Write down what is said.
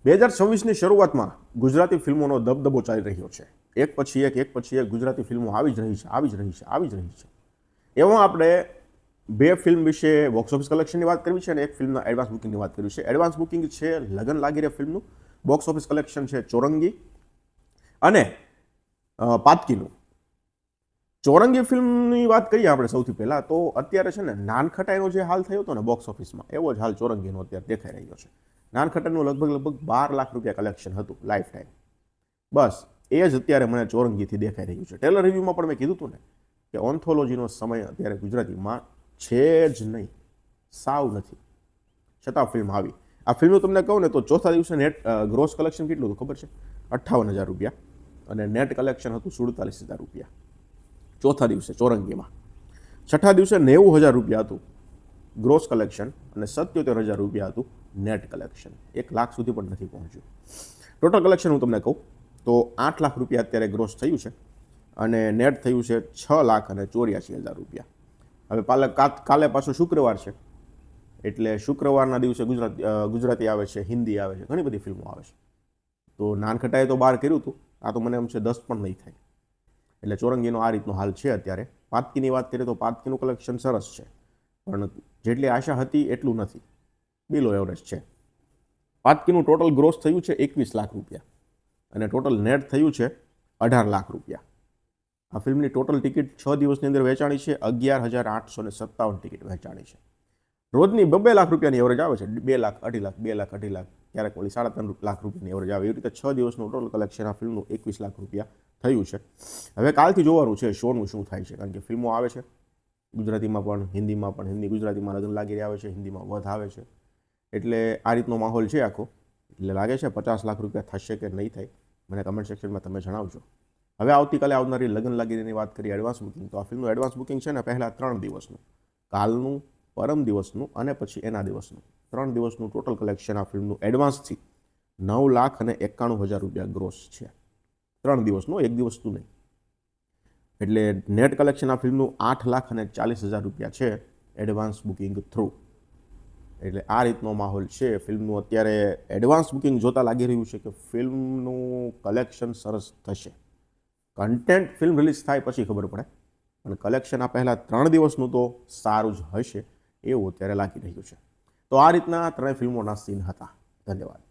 2026ની શરૂઆતમાં ગુજરાતી ફિલ્મોનો દબદબો ચાલી રહ્યો છે. એક પછી એક ગુજરાતી ફિલ્મો આવી જ રહી છે. એમાં આપણે બે ફિલ્મ વિશે બોક્સ ઓફિસ કલેક્શનની વાત કરવી છે અને એક ફિલ્મના એડવાન્સ બુકિંગની વાત કરવી છે. એડવાન્સ બુકિંગ છે લગન લાગી રે ફિલ્મનું, બોક્સ ઓફિસ કલેક્શન છે ચોરંગી અને પાતકીનું. ચોરંગી ફિલ્મની વાત કરીએ આપણે સૌથી પહેલાં તો અત્યારે છે ને નાનખટાઈનો જે હાલ થયો હતો ને બોક્સ ઓફિસમાં, એવો જ હાલ ચોરંગીનો અત્યારે દેખાઈ રહ્યો છે. નાનખટાઈનું લગભગ 12 લાખ રૂપિયા કલેક્શન હતું લાઈફ ટાઈમ. બસ એ જ અત્યારે મને ચોરંગીથી દેખાઈ રહ્યું છે. ટેલર રિવ્યૂમાં પણ મેં કીધું હતું ને કે ઓન્થોલોજીનો સમય અત્યારે ગુજરાતીમાં છે જ નહીં, સાવ નથી, છતાં ફિલ્મ આવી. આ ફિલ્મ તમને કહું ને તો ચોથા દિવસે નેટ ગ્રોસ કલેક્શન કેટલું હતું ખબર છે? 58,000 રૂપિયા અને નેટ કલેક્શન હતું 47,000 રૂપિયા ચોથા દિવસે ચોરંગીમાં. છઠ્ઠા દિવસે 90,000 રૂપિયા હતું ગ્રોસ કલેક્શન અને 77,000 રૂપિયા હતું નેટ કલેક્શન. 1 લાખ સુધી પણ નથી પહોંચ્યું. ટોટલ કલેક્શન હું તમને કહું તો 8 લાખ રૂપિયા અત્યારે ગ્રોસ થયું છે અને નેટ થયું છે 6,84,000 રૂપિયા. હવે કાલે પાછો શુક્રવાર છે એટલે શુક્રવારના દિવસે ગુજરાતી આવે છે, હિન્દી આવે છે, ઘણી બધી ફિલ્મો આવે છે. તો નાનખટાઈએ તો 12 કર્યું હતું, આ તો મને એમ છે 10 પણ નહીં થાય. એટલે ચોરંગીનો આ રીતનો હાલ છે અત્યારે. પાતકીની વાત કરીએ તો પાતકીનું કલેક્શન સરસ છે પણ જેટલી આશા હતી એટલું નથી, બિલો એવરેજ છે. પાતકીનું ટોટલ ગ્રોસ થયું છે 21 લાખ રૂપિયા અને ટોટલ નેટ થયું છે 18 લાખ રૂપિયા. આ ફિલ્મની ટોટલ ટિકિટ 6 દિવસની અંદર વેચાણી છે 11,857 ટિકિટ વેચાણી છે. રોજની 2 લાખ રૂપિયાની એવરેજ આવે છે, 2 લાખ, 2.5 લાખ, 2 લાખ, 2.5 લાખ, ક્યારેક વળી 3.5 લાખ રૂપિયાની એવરેજ આવે. એવી રીતે 6 દિવસનું ટોટલ કલેક્શન આ ફિલ્મનું 21 લાખ રૂપિયા થયું છે. હવે કાલથી જોવાનું છે શોનું શું થાય છે, કારણ કે ફિલ્મો આવે છે ગુજરાતીમાં પણ, હિન્દીમાં પણ. હિન્દી ગુજરાતીમાં લગ્ન લાગી રહ્યા આવે છે, હિન્દીમાં વધ આવે છે. એટલે આ રીતનો માહોલ છે આખો. એટલે લાગે છે 50 લાખ રૂપિયા થશે કે નહીં થાય, મને કમેન્ટ સેક્શનમાં તમે જણાવજો. હવે આવતીકાલે આવનારી લગ્ન લાગીની વાત કરીએ એડવાન્સ બુકિંગ. તો આ ફિલ્મનું એડવાન્સ બુકિંગ છે ને પહેલાં 3 દિવસનું, કાલનું, પરમ દિવસનું અને પછી એના દિવસનું, 3 દિવસનું ટોટલ કલેક્શન આ ફિલ્મનું એડવાન્સથી 9,91,000 રૂપિયા ગ્રોસ છે. 3 દિવસનું, એક દિવસનું નહીં. એટલે નેટ કલેક્શન આ ફિલ્મનું 8,40,000 રૂપિયા છે એડવાન્સ બુકિંગ થ્રુ. એટલે આ રીતનો માહોલ છે ફિલ્મનું. અત્યારે એડવાન્સ બુકિંગ જોતાં લાગી રહ્યું છે કે ફિલ્મનું કલેક્શન સરસ થશે. કન્ટેન્ટ ફિલ્મ રિલીઝ થાય પછી ખબર પડે, પણ કલેક્શન આ પહેલાં 3 દિવસનું તો સારું જ હશે એવું અત્યારે લાગી રહ્યું છે. તો આ રીતના 3 ફિલ્મોના સીન હતા. ધન્યવાદ.